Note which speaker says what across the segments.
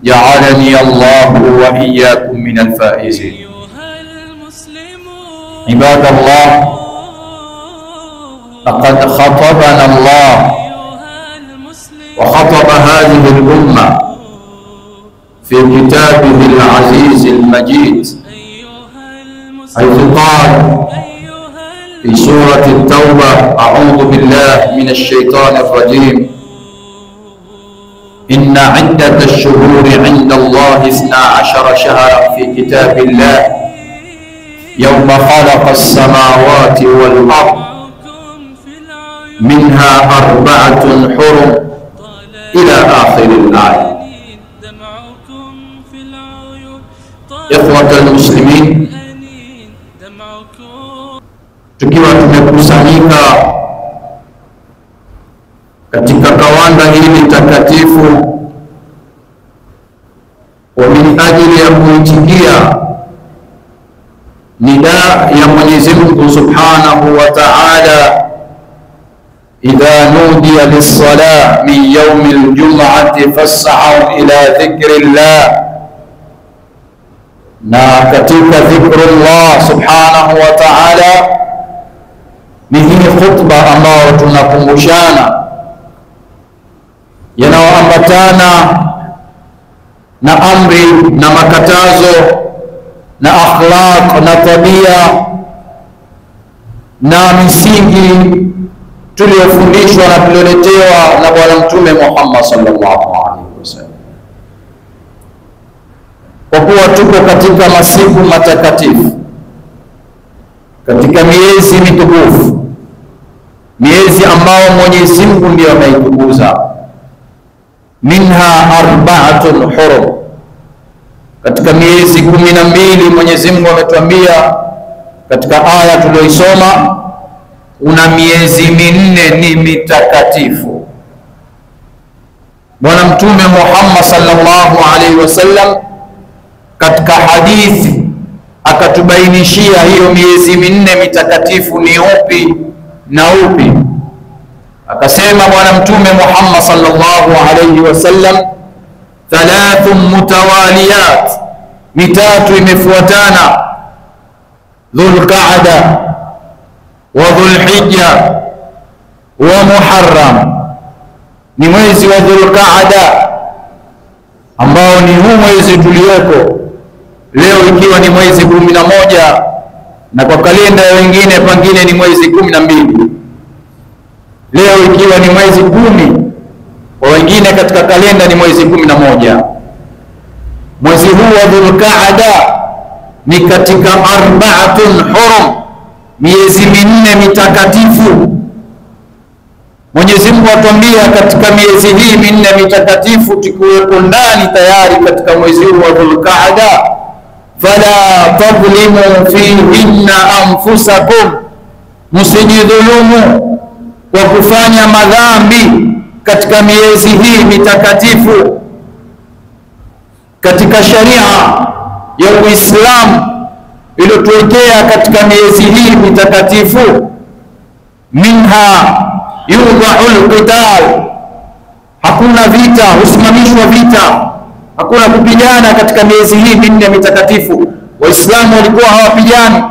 Speaker 1: جعلني الله وإياكم من الفائزين. عباد الله، لقد خطبنا الله وخطب هذه الأمة في كتابه العزيز المجيد، حيث قال في سورة التوبة: أعوذ بالله من الشيطان الرجيم. إن عدة الشهور عند الله 12 شهرا في كتاب الله يوم خلق السماوات والأرض منها 4 حرم إلى آخر الآية. إخوة المسلمين، tukiwa tumekusanyika katika kawanda hili takatifu kwa minajili ya kuitikia nidaa ya Mwenyezi Mungu Subhanahu wa Ta'ala, idha nudiya lis-salah min yawmi al-jum'ati fas'au ila dhikrillah. Na katika dhikrullah Subhanahu wa Ta'ala ni hii khutba ambayo tunakumbushana yanayoambatana na amri na makatazo na akhlaq na tabia na misingi tuliyofundishwa na tulioletewa na Bwana Mtume Muhammad sallallahu alaihi wasallam. Kwa kuwa tuko katika masiku matakatifu, katika miezi mitukufu, miezi ambao Mwenyezi Mungu ndiye ameitukuza, minha 4 hurum, katika miezi 12 Mwenyezi Mungu ametuambia katika aya tuliyoisoma, una miezi 4 ni mitakatifu. Bwana Mtume Muhammad sallallahu alaihi wasallam katika hadithi akatubainishia hiyo miezi 4 mitakatifu ni upi na upi. Akasema Bwana Mtume Muhammad sallallahu alayhi wasallam, 3 mutawaliyat, mitatu imefuatana: Dhulqa'da wa Dhulhijja wa Muharram. Ni mwezi wa Dhulqa'da ambao ni huu mwezi tulioko leo, ikiwa ni mwezi 11 na kwa kalenda ya wengine pengine ni mwezi 12. Leo ikiwa ni mwezi 10, kwa wengine katika kalenda ni mwezi 11. Mwezi huu wa Dhulqa'da ni katika 4 hurum, miezi 4 mitakatifu. Mwenyezi Mungu atuambia katika miezi hii 4 mitakatifu tukiwepo ndani tayari katika mwezi huu wa Dhulqa'da, fala tadhlimu fihinna anfusakum, musijidhulumu kwa kufanya madhambi katika miezi hii mitakatifu. Katika sharia ya Uislamu iliyotuwekea katika miezi hii mitakatifu, minha yudha'ul qital, hakuna vita, husimamishwa vita, hakuna kupigana katika miezi hii 4 mitakatifu. Waislamu walikuwa hawapigani.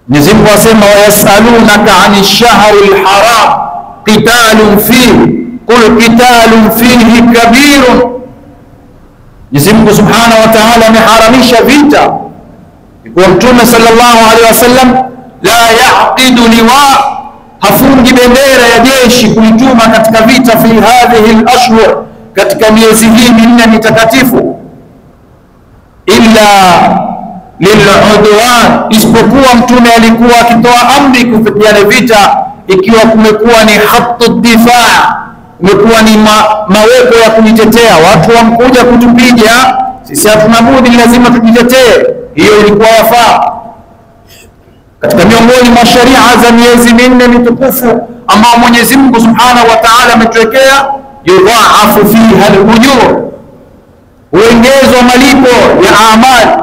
Speaker 1: Mwenyezi Mungu asema, wayasalunaka 'ani shahril haram qitalun fihi qul qitalun fihi kabirun. Mwenyezi Mungu Subhanahu wa Ta'ala ameharamisha vita. Kwa Mtume sallallahu alaihi wasallam, la yaqidu liwa, hafungi bendera ya jeshi kuituma katika vita, fi hadhihi al-ashhur, katika miezi hii 4 mitakatifu, illa lil'udwan, isipokuwa Mtume alikuwa akitoa amri kupigana vita ikiwa kumekuwa ni khattu difaa, kumekuwa ni maweko ya kujitetea. Watu wamkuja kutupiga sisi, hatuna budi, lazima tujitetee. Hiyo ilikuwa yafaa. Katika miongoni mwa sharia za miezi 4 mitukufu ambao Mwenyezi Mungu Subhanahu wa Ta'ala ametuwekea, yudha'afu fiha al-ujur, huongezwa malipo ya amali.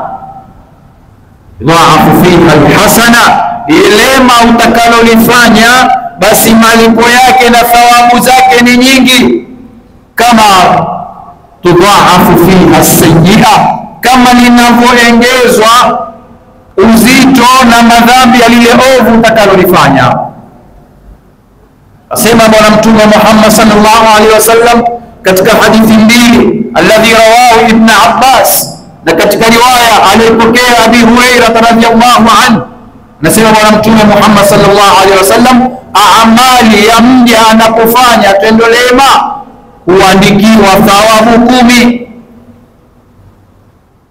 Speaker 1: Yudha'afu fiha al-hasana, ilema utakalolifanya basi malipo yake na thawabu zake ni nyingi. kama tudhaafu fiha as-sayyi'a, kama linavyoongezwa uzito na madhambi ya lile ovu utakalolifanya. Asema Bwana Mtume Muhammad sallallahu alaihi wasallam katika hadithi mbili, alladhi rawahu Ibn Abbas, na katika riwaya aliyopokea Abi Hurairah radhiyallahu anhu, nasema Bwana Mtume Muhammad sallallahu alaihi wasallam, amali ya mja anapofanya tendo lema huandikiwa thawabu 10,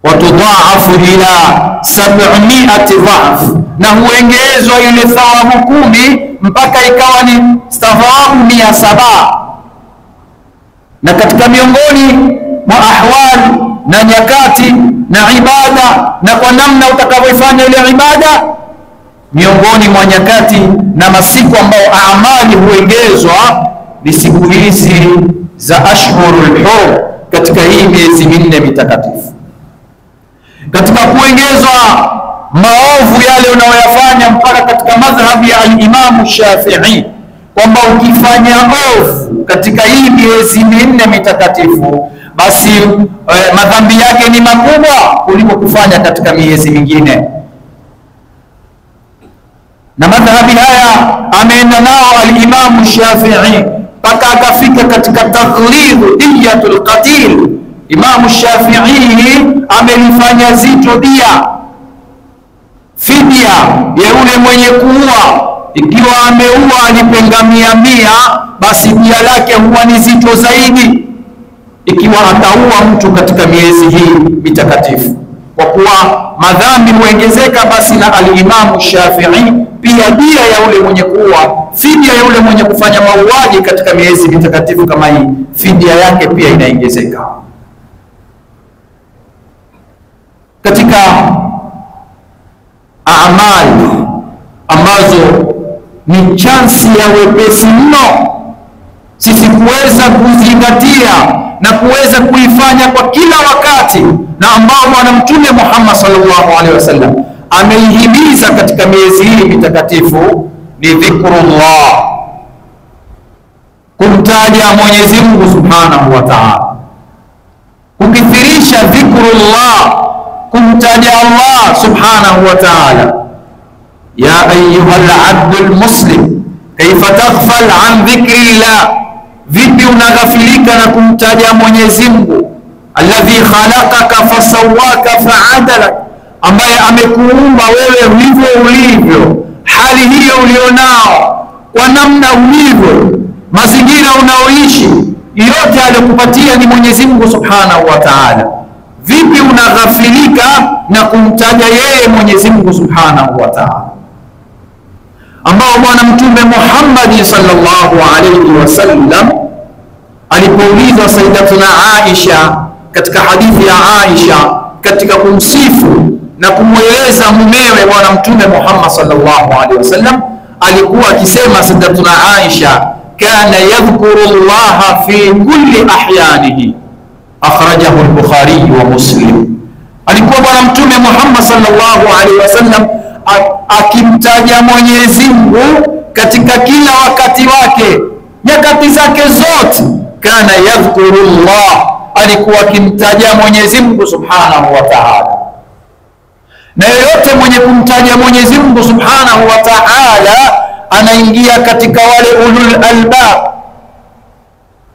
Speaker 1: watudhaafu ila 700 dha'f, na huongezwa ile thawabu 10 mpaka ikawa ni thawabu 700. Na katika miongoni mwa ahwali na nyakati na ibada na kwa namna utakavyofanya ile ibada, miongoni mwa nyakati na masiku ambayo amali huongezwa ni siku hizi za ashhurul hurum, katika hii miezi minne mitakatifu. Katika kuongezwa maovu yale unayoyafanya, mpaka katika madhhabi ya al-Imam Shafi'i kwamba ukifanya ovu katika hii miezi minne mitakatifu, basi madhambi yake ni makubwa kuliko kufanya katika miezi mingine. Na madhhabi haya ameenda nao al-Imam Shafi'i mpaka akafika katika taqlid diyatul qatil. Imam Shafi'i amelifanya zito dia, fidia ya yule mwenye kuua. Ikiwa ameua alipenga 100, basi dia lake huwa ni zito zaidi ikiwa ataua mtu katika miezi hii mitakatifu. Kwa kuwa madhambi huongezeka, basi na al-Imam Shafi'i pia dia ya yule mwenye kuua, fidia ya yule mwenye kufanya mauaji katika miezi mitakatifu kama hii, fidia yake pia inaongezeka. Katika amali ambazo ni chansi ya wepesi mno sisi kuweza kuzingatia na kuweza kuifanya kwa kila wakati, na ambao Bwana Mtume Muhammad sallallahu alaihi wasallam ameihimiza katika miezi hii mitakatifu, ni dhikrullah, kumtaja Mwenyezi Mungu subhanahu wa ta'ala, kukithirisha dhikrullah, kumtaja Allah subhanahu wa ta'ala. Ya ayyuhal abdul muslim kaifa taghfal an dhikrillah, vipi unaghafilika na kumtaja Mwenyezi Mungu, alladhi khalaqaka fasawwaka fa'adalak, ambaye amekuumba wewe ulivyo, hali hiyo ulionao, kwa namna ulivyo, mazingira unaoishi, yote aliyokupatia ni Mwenyezi Mungu subhanahu wa ta'ala. Vipi unaghafilika na kumtaja yeye Mwenyezi Mungu subhanahu wa ta'ala, ambao Bwana Mtume Muhammad sallallahu alayhi wasallam alipoulizwa Sayyidatuna Aisha katika hadithi ya Aisha katika kumsifu na kumweleza mumewe Bwana Mtume Muhammad sallallahu alayhi wasallam, alikuwa akisema Sayyidatuna Aisha, kana yadhkuru Allah fi kulli ahyanihi, akhrajahu al-Bukhari wa Muslim. Alikuwa Bwana Mtume Muhammad sallallahu alaihi wasallam akimtaja Mwenyezi Mungu katika kila wakati wake, nyakati zake zote. Kana yadhkurullah, alikuwa akimtaja Mwenyezi Mungu subhanahu wa ta'ala. Na yeyote mwenye kumtaja Mwenyezi Mungu subhanahu wa ta'ala anaingia katika wale ulul albab,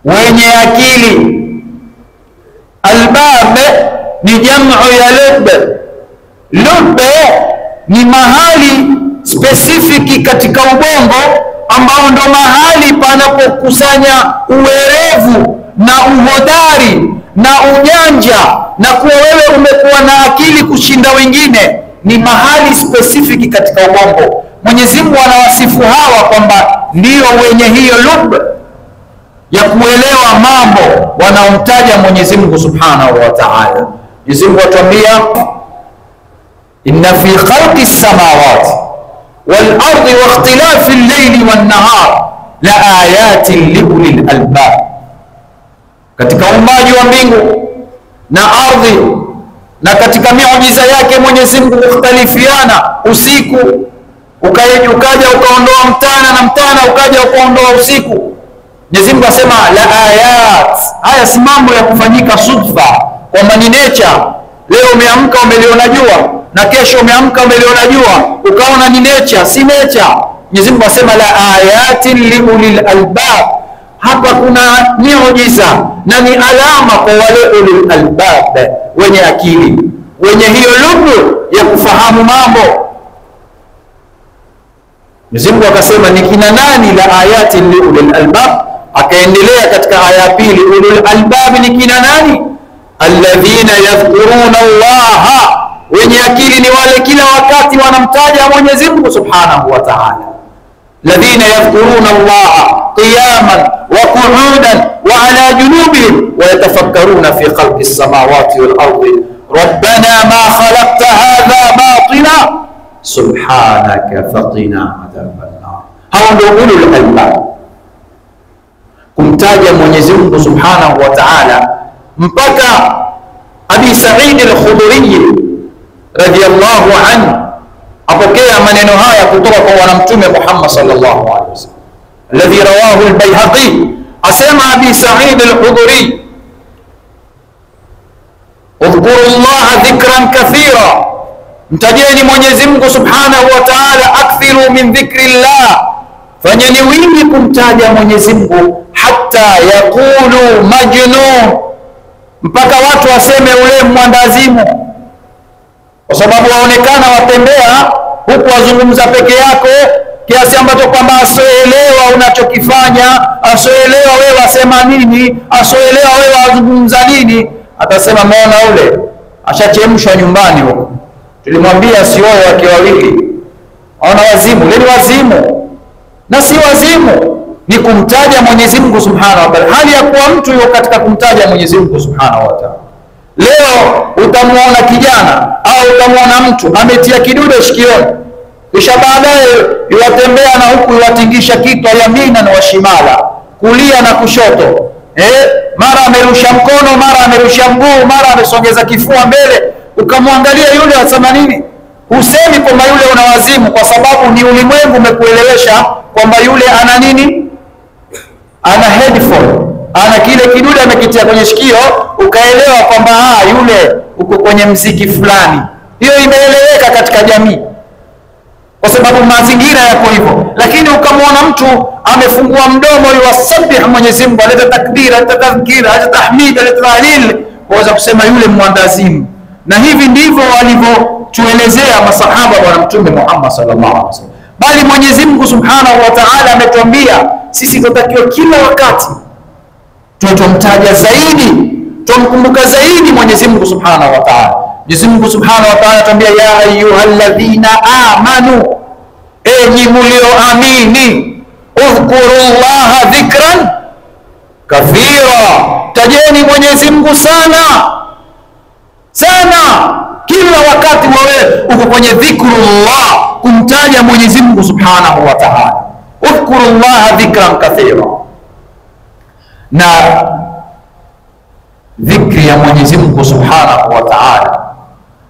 Speaker 1: wenye akili. Albab ni jamu ya lub. Lub ni mahali specific katika ubongo, ambao ndo mahali panapokusanya uwerevu na uhodari na ujanja, na kuwa wewe umekuwa na akili kushinda wengine. Ni mahali specific katika ubongo. Mwenyezi Mungu anawasifu hawa kwamba ndio wenye hiyo lub ya kuelewa mambo, wanaomtaja Mwenyezi Mungu subhanahu wa ta'ala. Mwenyezi Mungu atuambia, inna fi khalqi samawati wal ardi wa ikhtilafi al-layli wan nahar la ayatin li ulil albab, katika uumbaji wa mbingu na ardhi na katika miujiza yake Mwenyezi Mungu kukhtalifiana, usiku ukaja ukaondoa mtana na mtana ukaja ukaondoa usiku, Mwenyezi Mungu asema la ayat. Haya si mambo ya kufanyika sudfa kwamba ni nature. Leo umeamka umeliona jua na kesho umeamka umeliona jua ukaona ni nature, si nature. Mwenyezi Mungu asema la ayatin liulil albab. Hapa kuna miujiza na ni alama kwa wale ulul albab, wenye akili, wenye hiyo lubu ya kufahamu mambo. Mwenyezi Mungu akasema ni kina nani la ayatin liulil albab. Akaendelea katika aya pili, ulul albab ni kina nani? Alladhina yadhkuruna Allah, wenye akili ni wale kila wakati wanamtaja Mwenyezi Mungu Subhanahu wa Ta'ala. Alladhina yadhkuruna Allah qiyaman wa qu'udan wa ala junubihim wa yatafakkaruna fi khalqi as-samawati wal ardi rabbana ma khalaqta hadha batila subhanaka faqina adhaban nar. Hao ndio ulul albab, kumtaja Mwenyezi Mungu Subhanahu wa Ta'ala. Mpaka Abi Sa'id al-Khudri radiyallahu anhu apokea maneno haya kutoka kwa bwana mtume Muhammad sallallahu alaihi wasallam, alladhi rawahu al-Baihaqi. Asema Abi Sa'id al-Khudri, udhkuru Allah dhikran kathira, mtajeni Mwenyezi Mungu Subhanahu wa Ta'ala, akthiru min dhikrillah, fanyeni wingi kumtaja Mwenyezi Mungu, hatta yaqulu majnun, mpaka watu waseme ule mwandazimu, kwa sababu waonekana watembea huku wazungumza peke yako, kiasi ambacho kwamba asoelewa unachokifanya, asoelewa wewe wasema nini, asoelewa wewe wazungumza nini. Atasema maana ule ashachemshwa nyumbani huko, tulimwambia sioe wake wawili, aona wazimu. Leni wazimu na si wazimu, ni kumtaja Mwenyezi Mungu Subhanahu wa Ta'ala, hali ya kuwa mtu yuko katika kumtaja Mwenyezi Mungu Subhanahu wa Ta'ala. Leo utamuona kijana au utamuona mtu ametia kidude shikioni, kisha baadaye yuwatembea na huku yuwatingisha kichwa yamina na washimala, kulia na kushoto, mara amerusha mkono, mara amerusha mguu, mara amesongeza kifua mbele. Ukamwangalia yule asema nini? Husemi kwamba yule una wazimu, kwa sababu ni ulimwengu umekuelewesha kwamba yule ana nini? Ana headphone, ana kile kidude amekitia kwenye shikio, ukaelewa kwamba yule uko kwenye mziki fulani. Hiyo imeeleweka katika jamii kwa sababu mazingira yako hivyo. Lakini ukamwona mtu amefungua mdomo yuwasabih Mwenyezi Mungu, aleta takbira, aleta tadhkira, aleta tahmid, aleta tahlil, waweza kusema yule mwandazimu. Na hivi ndivyo walivyotuelezea masahaba bwana mtume Muhammad sallallahu alaihi wasallam. Bali Mwenyezi Mungu Subhanahu wa Ta'ala ametuambia sisi tunatakiwa kila wakati tumtaja zaidi, tumkumbuka zaidi Mwenyezi Mungu Subhanahu wa Ta'ala. Mwenyezi Mungu Subhanahu wa Ta'ala anatuambia ya ayyuhalladhina amanu, enyi mlioamini, udhkurullaha dhikran kathira, tajeni Mwenyezi Mungu sana sana. Kila wakati wewe uko kwenye dhikrullah, kumtaja Mwenyezi Mungu Subhanahu wa Ta'ala. Udhkurullaha dhikran kathira, na dhikri ya Mwenyezi Mungu Subhanahu wa Ta'ala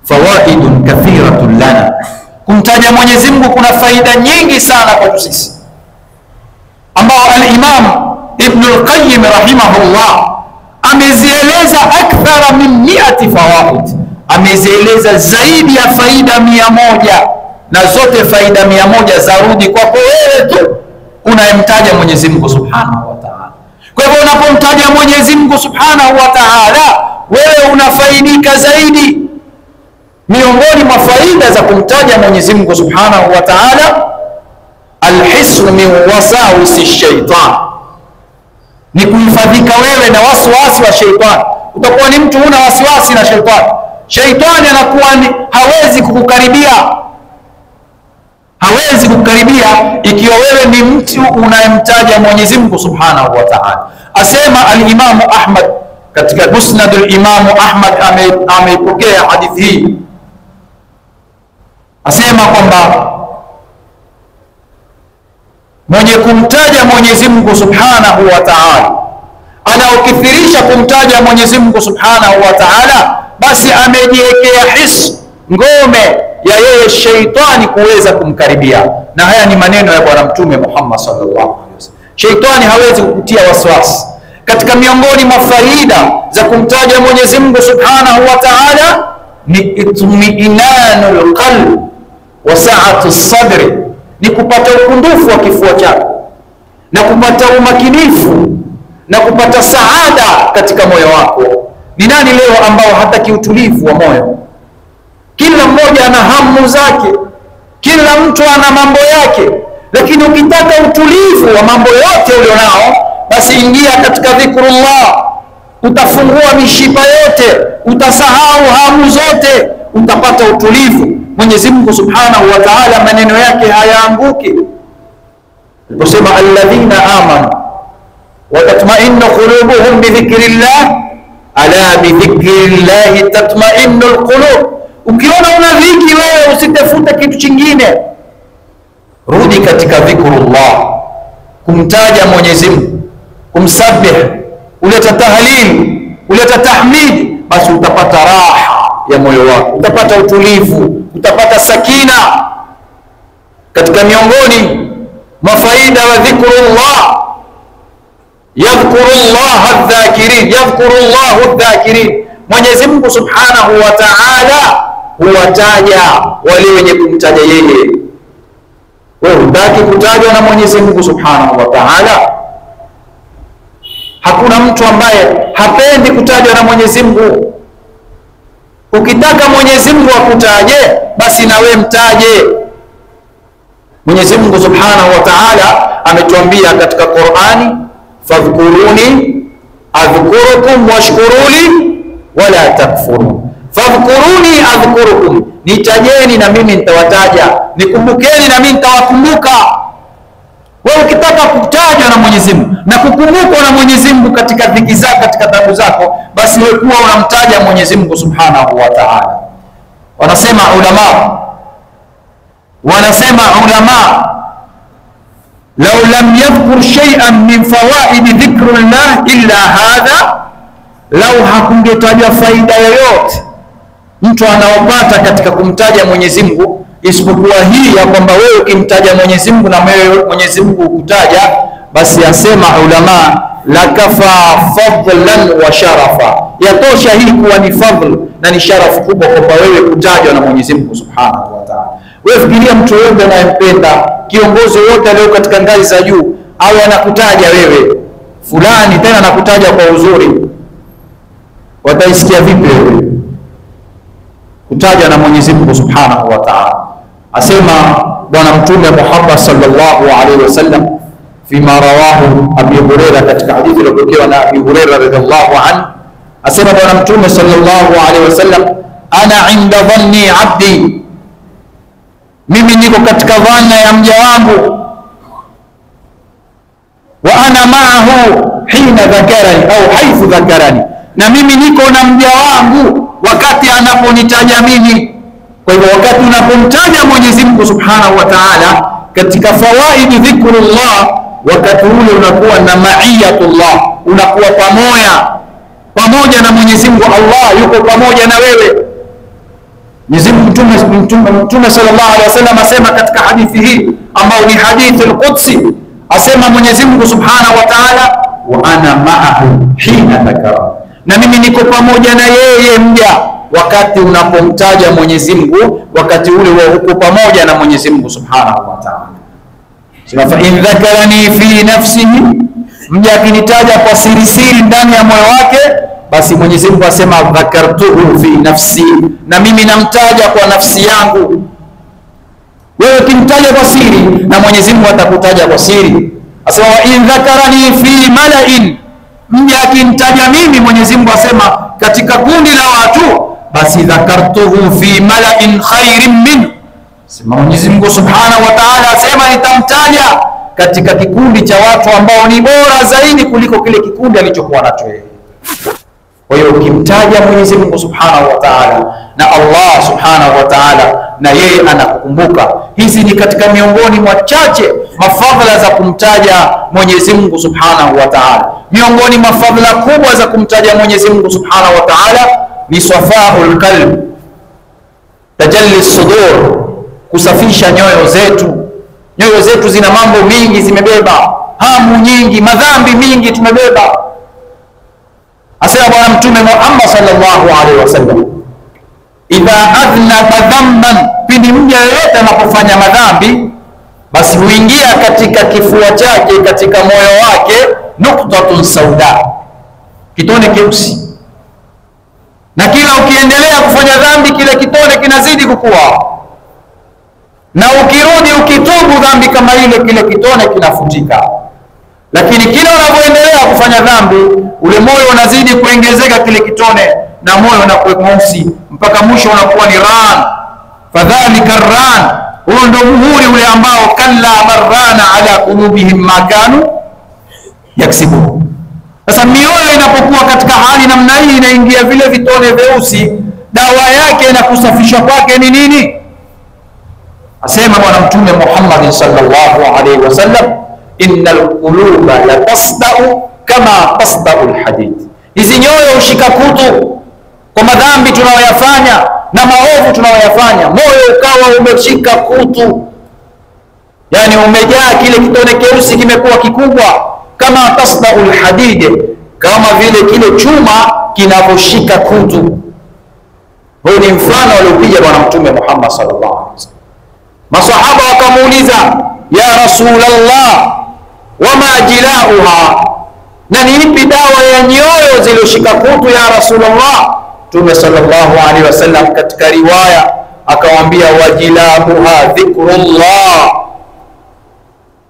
Speaker 1: fawaidun kathiratun lana. Kumtaja Mwenyezi Mungu kuna faida nyingi sana kwa sisi, ambao al-Imam Ibn al-Qayyim rahimahullah amezieleza akthara min 100 fawaid, amezieleza zaidi ya faida 100, na zote faida 100 zarudi kwako wewe tu unayemtaja Mwenyezi Mungu Subhanahu wa Ta'ala. Kwa hivyo unapomtaja Mwenyezi Mungu Subhanahu wa Ta'ala, wewe unafaidika zaidi. Miongoni mwa faida za kumtaja Mwenyezi Mungu Subhanahu wa Ta'ala, alhisnu min wasawisi shaitan, ni kuhifadhika wewe na wasiwasi wa shaitani. Utakuwa ni mtu una wasiwasi na shaitani, shaitani anakuwa hawezi kukukaribia, hawezi kukaribia ikiwa wewe ni mtu unayemtaja Mwenyezi Mungu Subhanahu wa Ta'ala. Asema al-Imam Ahmad katika Musnad al-Imam Ahmad ameipokea hadithi hii, asema kwamba mwenye kumtaja Mwenyezi Mungu Subhanahu wa Ta'ala, anaokithirisha kumtaja Mwenyezi Mungu Subhanahu wa Ta'ala, basi amejiwekea ngome ya yeye shaitani kuweza kumkaribia. Na haya ni maneno ya bwana mtume Muhammad sallallahu alaihi wasallam. Sheitani hawezi kukutia waswasi. Katika miongoni mwa faida za kumtaja Mwenyezi Mungu Subhanahu wa Ta'ala ni itminanul qalb wa sa'atu sadri, ni kupata ukundufu wa kifua chako na kupata umakinifu na kupata saada katika moyo wako. Ni nani leo ambao hataki utulivu wa moyo? Kila mmoja ana hamu zake, kila mtu ana mambo yake, lakini ukitaka utulivu wa mambo yote ulionao, basi ingia katika dhikrullah, utafungua mishipa yote, utasahau hamu zote, utapata utulivu. Mwenyezi Mungu Subhanahu wa Ta'ala maneno yake hayaanguki. Aliposema alladhina amanu wa tatma'innu qulubuhum bi dhikrillah, ala bi dhikrillah tatma'innu alqulub. Ukiona una dhiki wewe, usitafute kitu kingine, rudi katika dhikrullah, kumtaja Mwenyezi Mungu, kumsabih, uleta tahlil, uleta tahmid, basi utapata raha ya moyo wako, utapata utulivu, utapata sakina. Katika miongoni mwa faida wa dhikrullah, yadhkurullah adh-dhakirin, yadhkurullahu adh-dhakirin. Mwenyezi Mungu Subhanahu wa Ta'ala huwataja wale wenye kumtaja yeye. Wewe hutaki kutajwa na Mwenyezi Mungu Subhanahu wa Ta'ala? Hakuna mtu ambaye hapendi kutajwa na Mwenyezi Mungu. Ukitaka Mwenyezi Mungu akutaje, basi na wewe mtaje. Mwenyezi Mungu Subhanahu wa Ta'ala ametuambia katika Qur'ani, fadhkuruni adhkurukum washkuruli wala takfurun. Fadhkuruni adhkurukum, nitajeni na mimi nitawataja, nikumbukeni na mimi nitawakumbuka. Wewe ukitaka kutajwa na Mwenyezi Mungu na kukumbukwa na Mwenyezi Mungu katika dhiki zako, katika taabu zako, basi wewe kuwa unamtaja Mwenyezi Mungu Subhanahu wa Ta'ala. Wanasema ulama law lam yadhkur shay'an min fawaid dhikrillah illa hadha, law hakungetajwa faida yoyote mtu anaopata katika kumtaja Mwenyezi Mungu isipokuwa hii ya kwamba wewe ukimtaja Mwenyezi Mungu na Mwenyezi Mungu ukutaja, basi asema ulama lakafa fadlan wa sharafa, yatosha hii kuwa ni fadhl na ni sharafu kubwa kwa wewe kutajwa na Mwenyezi Mungu Subhanahu wa Ta'ala. Wewe fikiria mtu yote anayempenda, kiongozi yote leo katika ngazi za juu, au anakutaja wewe fulani, tena anakutaja kwa uzuri, wataisikia vipi wewe? Kutajwa na Mwenyezi Mungu Subhanahu wa Ta'ala. Asema Bwana Mtume Muhammad sallallahu alaihi wasallam fima rawahu Abi Hurairah, katika hadithi iliyopokewa na Abi Hurairah radhiallahu anhu, asema Bwana Mtume sallallahu alaihi wasallam, ana inda dhanni abdi, mimi niko katika dhana ya mja wangu, wa ana ma'ahu hina dhakarani au haithu dhakarani, na mimi niko na mja wangu wakati anaponitaja mimi. Kwa hivyo wakati unapomtaja Mwenyezi Mungu Subhanahu wa Ta'ala katika fawaid dhikrullah, wakati ule unakuwa na ma'iyatullah, unakuwa pamoja na Mwenyezi Mungu. Allah yuko pamoja na wewe. Mwenyezi Mungu Mtume sallallahu alaihi wasallam asema katika hadithi hii ambayo ni hadithi al-Qudsi, asema Mwenyezi Mungu Subhanahu wa Ta'ala, wa ana ma'ahu hina dhakara, na mimi niko pamoja na yeye mja wakati unapomtaja Mwenyezi Mungu, wakati ule wewe uko pamoja na Mwenyezi Mungu Subhanahu wa Ta'ala. Sema fa in dhakarani fi nafsihi, mja akinitaja kwa siri ndani ya moyo wake, basi Mwenyezi Mungu asema dhakartuhu fi nafsi, na mimi namtaja kwa nafsi yangu. Wewe ukimtaja kwa siri, na Mwenyezi Mungu atakutaja kwa siri. Asema wa in dhakarani fi mala'in, mja akinitaja mimi, Mwenyezi Mungu asema katika kundi la watu, basi dhakartuhu fi mala'in khairin min, sema Mwenyezi Mungu Subhanahu wa Ta'ala asema nitamtaja katika kikundi cha watu ambao ni bora zaidi kuliko kile kikundi alichokuwa nacho yeye. Kwa hiyo ukimtaja Mwenyezi Mungu Subhanahu wa Ta'ala na Allah Subhanahu wa Ta'ala, na yeye anakukumbuka. Hizi ni katika miongoni mwa chache mafadhila za kumtaja Mwenyezi Mungu Subhanahu wa Ta'ala. Miongoni mwa fadhila kubwa za kumtaja Mwenyezi Mungu Subhanahu wa Ta'ala ni safaul qalb, tajalli sudur, kusafisha nyoyo zetu. Nyoyo zetu zina mambo mingi zimebeba. hamu nyingi, madhambi mingi tumebeba. Asema Bwana Mtume Muhammad sallallahu alaihi wasallam, idha adhnaba dhanban, pindi mja yoyote anapofanya madhambi, basi huingia katika kifua chake, katika moyo wake, nuktatun sauda, kitone keusi. Na kila ukiendelea kufanya dhambi, kile kitone kinazidi kukua, na ukirudi ukitubu dhambi kama ile, kile kitone kinafutika. Lakini kila unapoendelea kufanya dhambi, ule moyo unazidi kuongezeka kile kitone, na moyo unakuwa mweusi mpaka mwisho unakuwa ni ran. Fadhalika ran, huo ndio muhuri ule ambao kalla barrana ala qulubihim ma kanu yaksibu. Sasa mioyo inapokuwa katika hali namna hii, inaingia vile vitone vyeusi, dawa yake na kusafisha kwake ni nini? Asema Bwana Mtume Muhammad sallallahu alaihi wasallam, innal quluba la tasda'u kama tasda'u alhadid. Hizi nyoyo ushika kutu kwa madhambi tunayoyafanya na maovu tunayoyafanya, moyo ukawa umeshika kutu, yani umejaa, kile kitone keusi kimekuwa kikubwa. Kama tasda'u alhadid, kama vile kile chuma kinavyoshika kutu. Huu ni mfano aliopiga Bwana Mtume Muhammad sallallahu alaihi wasallam. Masahaba wakamuuliza, ya Rasulullah, wama jilauha, na ni ipi dawa ya nyoyo zilizoshika kutu ya Rasulullah? Mtume sallallahu alaihi wasallam katika riwaya akawaambia, wajilauha dhikrullah,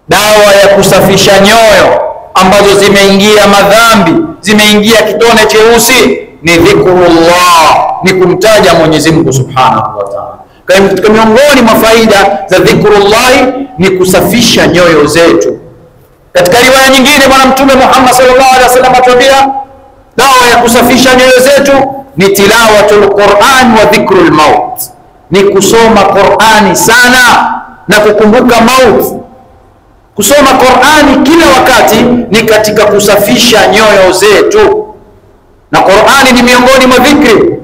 Speaker 1: dawa ya kusafisha nyoyo ambazo zimeingia madhambi, zimeingia kitone cheusi, ni dhikrullah, ni kumtaja Mwenyezi Mungu subhanahu wa ta'ala. Katika miongoni mwa faida za dhikrullah ni kusafisha nyoyo zetu. Katika riwaya nyingine Bwana Mtume Muhammad sallallahu alaihi wasallam atuambia, dawa ya kusafisha nyoyo zetu ni tilawatul Qur'an wa dhikrul maut, ni kusoma Qur'ani sana na kukumbuka mauti. Kusoma Qur'ani kila wakati ni katika kusafisha nyoyo zetu, na Qur'ani ni miongoni mwa dhikri.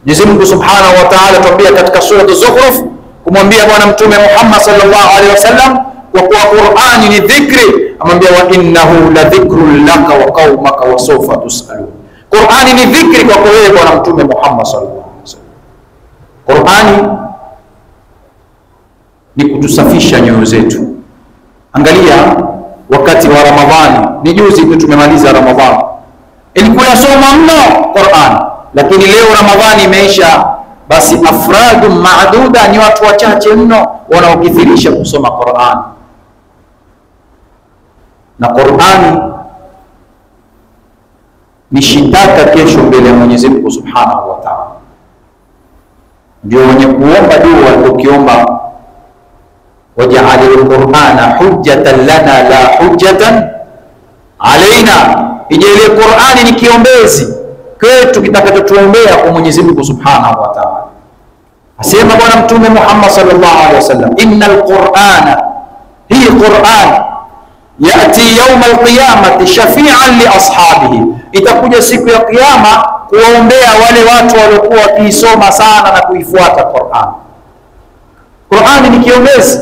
Speaker 1: Mwenyezi Mungu Subhanahu wa Ta'ala tuambia katika sura Az-Zukhruf, kumwambia Bwana Mtume Muhammad sallallahu alaihi wasallam, kwa kuwa Qur'ani ni dhikri, amwambia wa innahu la dhikrun laka wa qaumaka wa sawfa tusalun. Qur'ani ni dhikri kwa wewe Bwana Mtume Muhammad sallallahu alaihi wasallam. Qur'ani ni kutusafisha nyoyo zetu. Angalia wakati wa Ramadhani, ni juzi tu tumemaliza Ramadhani, ilikuwa yasoma mno Qur'an, lakini leo Ramadhani imeisha, basi afradu maaduda, ni watu wachache mno wanaokithirisha kusoma Qur'an. Na Qur'ani ni shitaka kesho mbele ya Mwenyezi Mungu Subhanahu wa Ta'ala. Ndio wenye kuomba dua walipokiomba, waj'alil Qur'ana hujjatan lana la hujjatan alaina, ije ile Qur'ani ni kiombezi kwetu kitakachotuombea kwa Mwenyezi Mungu Subhanahu wa Ta'ala. Asema Bwana Mtume Muhammad sallallahu alaihi wasallam, innal Qur'ana, hii Qur'an yati yawm al-qiyamati shafi'an li ashabihi, itakuja siku ya kiyama kuwaombea wale watu waliokuwa wakiisoma sana na kuifuata Qur'an. Qur'ani ni kiombezi,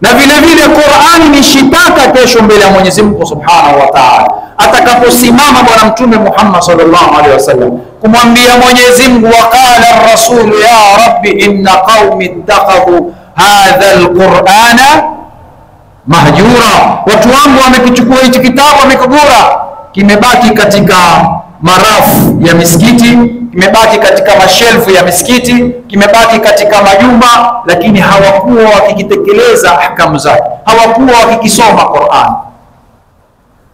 Speaker 1: na vile vile Qur'ani ni shitaka kesho mbele ya Mwenyezi Mungu Subhanahu wa Ta'ala, atakaposimama Bwana Mtume Muhammad sallallahu alaihi wasallam kumwambia Mwenyezi Mungu, waqala ar-rasul ya rabbi inna qaumi ittakhadhu hadha al-Qur'ana mahjura, watu wangu wamekichukua hichi kitabu wamekigura, kimebaki katika marafu ya misikiti, kimebaki katika mashelfu ya misikiti, kimebaki katika majumba, lakini hawakuwa wakikitekeleza ahkamu zake, hawakuwa wakikisoma Qur'an.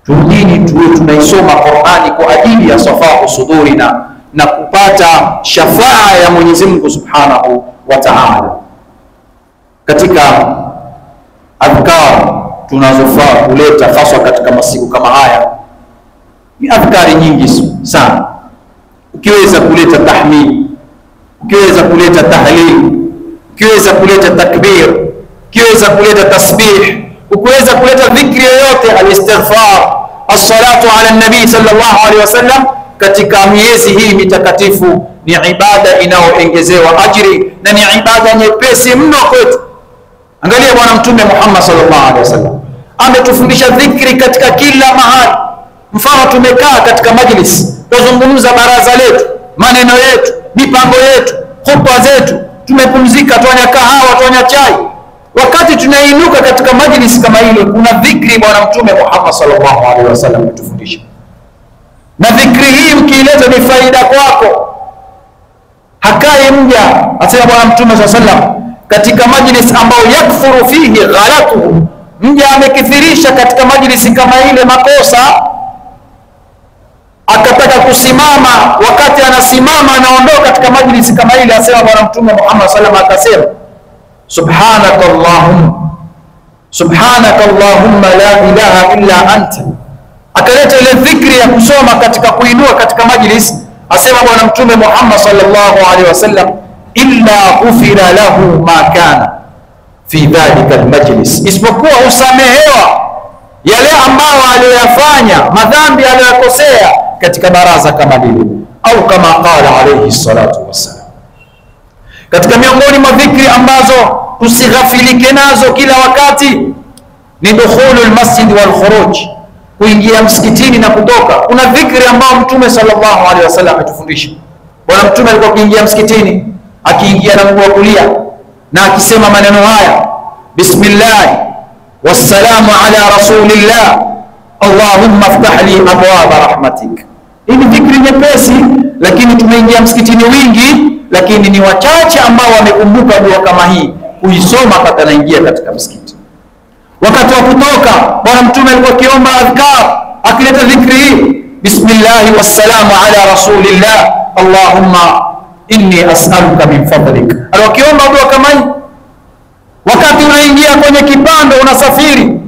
Speaker 1: Turudini tuwe tunaisoma Qur'ani kwa ajili ya safahu sudurina na kupata shafaa ya Mwenyezi Mungu Subhanahu wa Ta'ala. Katika adhkar tunazofaa kuleta hasa katika masiku kama haya ni adhkari nyingi sana. Ukiweza kuleta tahmid, ukiweza kuleta tahlil, ukiweza kuleta takbir, ukiweza kuleta tasbih, ukiweza kuleta dhikri yoyote, al-istighfar, as-salatu ala an-nabi sallallahu alaihi wasallam, katika miezi hii mitakatifu ni ibada inayoongezewa ajiri na ni ibada nyepesi mno kwetu. Angalia Bwana Mtume Muhammad sallallahu alaihi wasallam ametufundisha dhikri katika kila mahali. Mfano, tumekaa katika majlis, tuzungumza baraza letu, maneno yetu, mipango yetu, khutba zetu, tumepumzika, tuanywa kahawa, tuanywa chai. Wakati tunainuka katika majlis kama ile, kuna dhikri Bwana Mtume Muhammad sallallahu alaihi wasallam ametufundisha, na dhikri hii ukiileta ni faida kwako. Hakai mja, asema Bwana Mtume sallallahu alaihi wasallam, katika majlis ambao yakfuru fihi ghalatuhu, mja amekithirisha katika majlisi kama ile makosa, akataka kusimama, wakati anasimama anaondoka katika majlisi kama ile, asema Bwana Mtume Muhammad sallallahu alaihi wasallam, akasema subhanaka Allahumma la ilaha illa anta. Akaleta ile dhikri ya kusoma katika kuinua katika majlis, asema Bwana Mtume Muhammad sallallahu alaihi wasallam, illa ghufira lahu ma kana fi dhalika almajlis, isipokuwa usamehewa yale ambao aliyoyafanya, madhambi aliyokosea katika baraza kama lile, au kama qala alayhi salatu wassalam. Katika miongoni mwa dhikri ambazo tusighafilike nazo kila wakati ni dukhulul masjid wal khuruj, kuingia msikitini na kutoka. Kuna dhikri ambao Mtume sallallahu alaihi wasallam ametufundisha. Bwana Mtume alikuwa akiingia msikitini, akiingia na mguu wa kulia na akisema maneno haya, bismillah wassalamu ala rasulillah allahumma iftah li abwaba rahmatik. Hii ni dhikri nyepesi, lakini tumeingia msikitini wingi, lakini ni wachache ambao wamekumbuka dua kama hii kuisoma wakati anaingia katika msikiti. Wakati wa kutoka, Bwana Mtume alikuwa akiomba adhkar, akileta dhikri hii, bismillah wassalamu ala rasulillah allahumma inni as'aluka min fadlik. Alikiomba dua kama hii. Wakati unaingia kwenye kipando, unasafiri,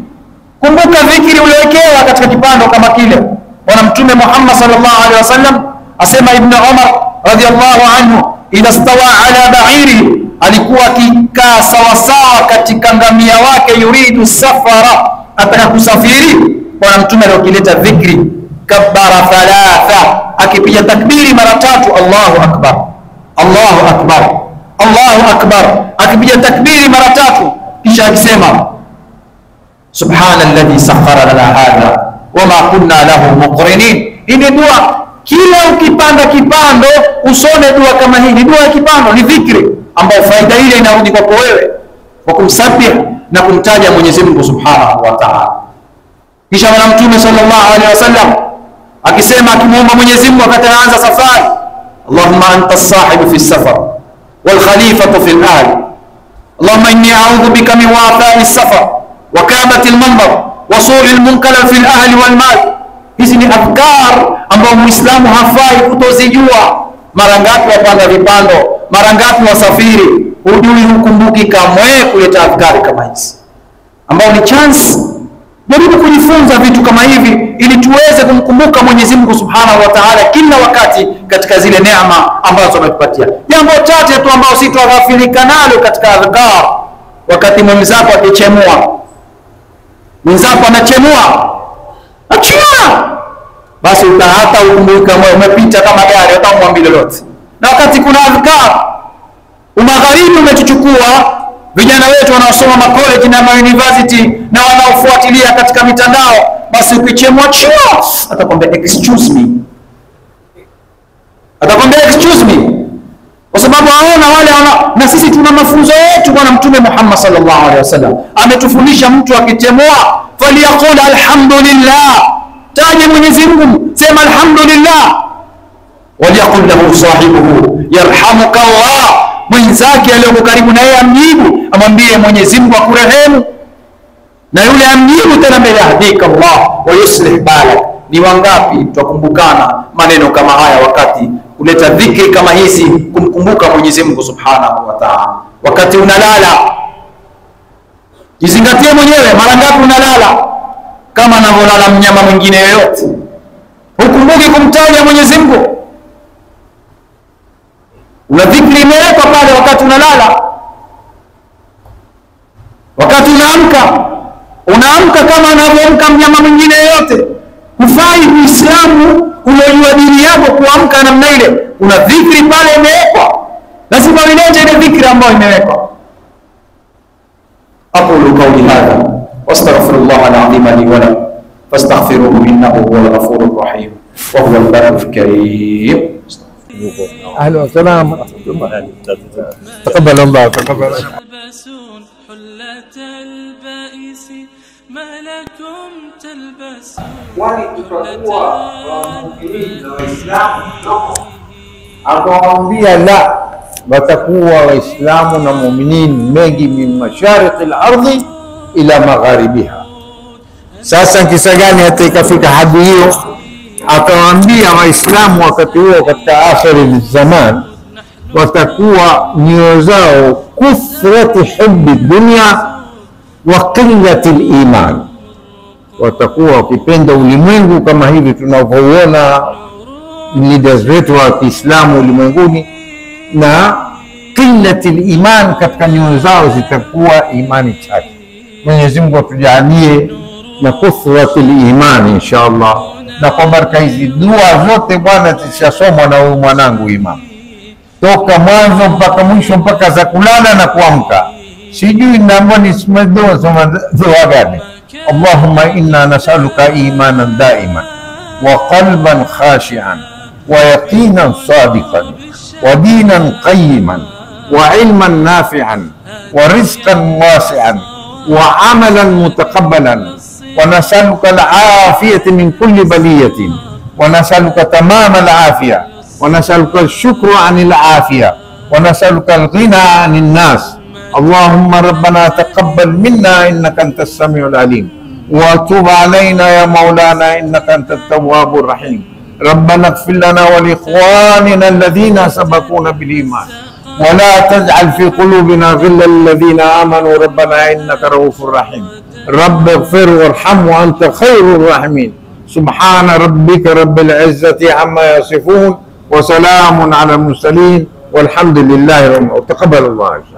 Speaker 1: kumbuka dhikri uliowekewa katika kipando kama kile. Bwana Mtume Muhammad sallallahu alaihi wasallam asema, Ibn Umar radhiyallahu anhu, idha stawa ala ba'iri, alikuwa akikaa sawasawa katika ngamia wake, yuridu safara, ataka kusafiri. Bwana Mtume aliyokileta dhikri, kabbara thalatha, akipiga takbiri mara 3, Allahu akbar, Allahu akbar, Allahu akbar, akipiga takbiri mara 3, kisha akisema subhanalladhi sakhara lana hadha wama kunna lahu muqrinin. Hii ni dua, kila ukipanda kipando usome dua kama hii. Ni dua ya kipando, ni dhikri ambayo faida ile inarudi kwako wewe kwa kumsabih na kumtaja Mwenyezi Mungu Subhanahu wa Ta'ala. Kisha Bwana Mtume sallallahu alaihi wasallam akisema, akimuomba Mwenyezi Mungu wakati anaanza safari, Allahumma anta as-sahibu fi as-safar wal khalifatu fi al-ahl, Allahumma inni a'udhu bika min wa'tha'i as-safar wa ka'bati al-manbar wa su'i al-munkar fi al-ahl wal mal. Hizi ni adhkar ambao Muislamu hafai kutozijua. Mara ngapi wapanda vipando, mara ngapi wasafiri, hujui, hukumbuki kamwe kuleta adhkari kama hizi, ambao ni chance. Jaribu kujifunza vitu kama hivi ili tuweze kumkumbuka Mwenyezi Mungu Subhanahu wa Ta'ala kila wakati katika zile neema ambazo ametupatia. Jambo chache tu ambao si tughafilika nalo katika adhkar, wakati mwenzako akichemua, mwenzako anachemua, achia, basi hata ukumbuka umepita kama gari, hata umwambie lolote. Na wakati kuna adhkar, umagharibi umetuchukua, vijana wetu wanaosoma college na university na wanaofuatilia katika mitandao, basi ukichemwa chua, atakwambia excuse me, atakwambia excuse me, kwa sababu aona wale na sisi tuna mafunzo yetu. Bwana Mtume Muhammad sallallahu alaihi wasallam ametufundisha, mtu akichemwa faliyaqul alhamdulillah, taje Mwenyezi Mungu, sema alhamdulillah, waliyaqul lahu sahibuhu yarhamuka Allah, mwenzake aliyoko karibu na yeye amjibu, amwambie Mwenyezi Mungu akurehemu, na yule amjibu tena mbele, yahdika Allah wa yuslih balak. Ni wangapi tutakumbukana maneno kama haya wakati kuleta dhikri kama hizi, kumkumbuka Mwenyezi Mungu Subhanahu wa Ta'ala. Wakati unalala, jizingatie mwenyewe, mara ngapi unalala kama anavyolala mnyama mwingine yoyote, ukumbuke kumtaja Mwenyezi Mungu. Una dhikri imewekwa pale wakati unalala. Wakati unaamka kama anavyoamka mnyama mwingine yoyote. Hufai Muislamu unaojua dini yako kuamka namna ile. Una dhikri pale imewekwa, lazima ulete ile dhikri ambayo imewekwa. Aqulu qawli hadha Wastaghfirullah al-azim li wa lakum fastaghfiruhu innahu huwal ghafurur rahim wa huwal barrul karim.
Speaker 2: أهلا وسهلا. تقبل الله. تقبل.
Speaker 3: تلبسون حلة البائس ما لكم تلبسون
Speaker 2: akawaambia la, watakuwa Waislamu na muuminin mengi min mashariki al-ardhi ila magharibiha. Sasa kisa gani hata ikafika hadi hiyo? Akawaambia Waislamu wakati huo katika akhiri zaman watakuwa nyoyo zao kuthrati hubbi dunya wa qillati al-iman, watakuwa wakipenda ulimwengu kama hivi tunavyoona leaders wetu wa Kiislamu ulimwenguni, na qillati al-iman, katika nyoyo zao zitakuwa imani chache. Mwenyezi Mungu atujalie na kuthrati al-iman inshallah, na kwa baraka hizi dua zote bwana zishasomwa na huyu mwanangu Imam toka mwanzo mpaka mwisho mpaka za kulala na kuamka. Sijui naomba nisome dua gani. Allahumma inna nas'aluka imanan daiman wa qalban khashi'an wa yaqinan sadiqan wa dinan qayyiman wa ilman nafi'an wa rizqan wasi'an wa amalan mutakabbalan wa nas'aluka al-afiyata min kulli baliyatin wa nas'aluka tamama al-afiyah wa nas'aluka al-shukra 'anil afiyah wa nas'aluka al-ghina 'anil nas. Allahumma rabbana taqabbal minna innaka antas samiul alim wa tub 'alaina ya maulana innaka antat tawwabur rahim. Rabbana ighfir lana wa li ikhwanina alladhina sabaquna bil iman wa la taj'al fi qulubina ghillan lil ladhina amanu rabbana innaka ra'ufur rahim. Rabbi ighfir warham wa anta khairur rahimin. Subhana rabbika rabbil izzati amma yasifun wa salamun 'alal mursalin walhamdulillahi rabbil alamin. Taqabbalallahu.